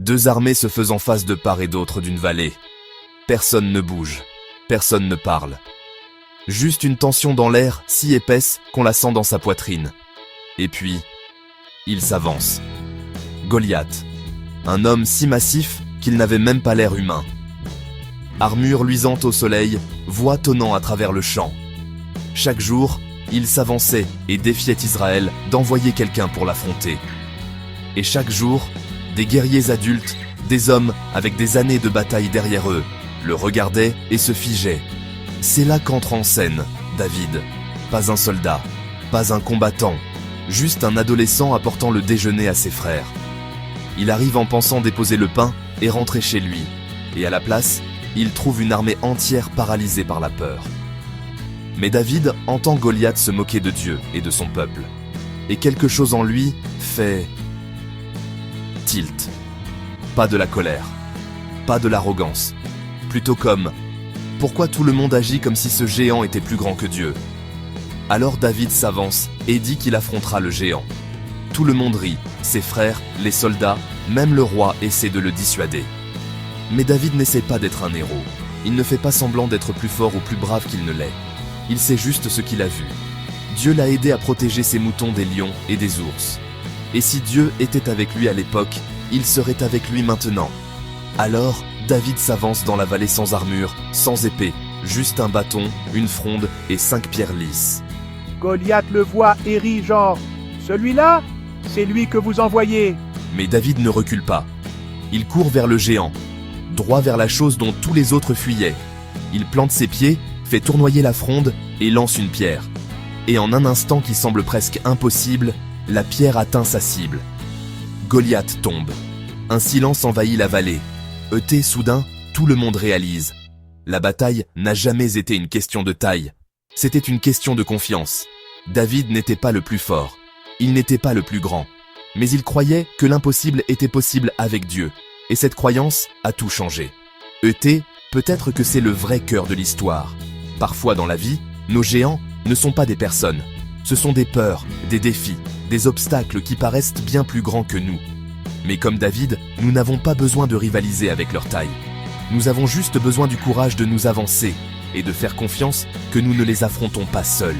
Deux armées se faisant face de part et d'autre d'une vallée. Personne ne bouge, personne ne parle. Juste une tension dans l'air si épaisse qu'on la sent dans sa poitrine. Et puis, il s'avance. Goliath, un homme si massif qu'il n'avait même pas l'air humain. Armure luisante au soleil, voix tonnant à travers le champ. Chaque jour, il s'avançait et défiait Israël d'envoyer quelqu'un pour l'affronter. Et chaque jour, des guerriers adultes, des hommes avec des années de bataille derrière eux, le regardaient et se figeaient. C'est là qu'entre en scène David. Pas un soldat, pas un combattant, juste un adolescent apportant le déjeuner à ses frères. Il arrive en pensant déposer le pain et rentrer chez lui. Et à la place, il trouve une armée entière paralysée par la peur. Mais David entend Goliath se moquer de Dieu et de son peuple. Et quelque chose en lui fait tilt. Pas de la colère, pas de l'arrogance. Plutôt comme « Pourquoi tout le monde agit comme si ce géant était plus grand que Dieu ?» Alors David s'avance et dit qu'il affrontera le géant. Tout le monde rit, ses frères, les soldats, même le roi essaie de le dissuader. Mais David n'essaie pas d'être un héros. Il ne fait pas semblant d'être plus fort ou plus brave qu'il ne l'est. Il sait juste ce qu'il a vu. Dieu l'a aidé à protéger ses moutons des lions et des ours. Et si Dieu était avec lui à l'époque, il serait avec lui maintenant. Alors, David s'avance dans la vallée sans armure, sans épée, juste un bâton, une fronde et 5 pierres lisses. Goliath le voit et rit genre « Celui-là, c'est lui que vous envoyez !» Mais David ne recule pas. Il court vers le géant, droit vers la chose dont tous les autres fuyaient. Il plante ses pieds, fait tournoyer la fronde et lance une pierre. Et en un instant qui semble presque impossible, la pierre atteint sa cible. Goliath tombe. Un silence envahit la vallée. Soudain, tout le monde réalise. La bataille n'a jamais été une question de taille. C'était une question de confiance. David n'était pas le plus fort. Il n'était pas le plus grand. Mais il croyait que l'impossible était possible avec Dieu. Et cette croyance a tout changé. Peut-être que c'est le vrai cœur de l'histoire. Parfois dans la vie, nos géants ne sont pas des personnes. Ce sont des peurs, des défis, des obstacles qui paraissent bien plus grands que nous. Mais comme David, nous n'avons pas besoin de rivaliser avec leur taille. Nous avons juste besoin du courage de nous avancer et de faire confiance que nous ne les affrontons pas seuls.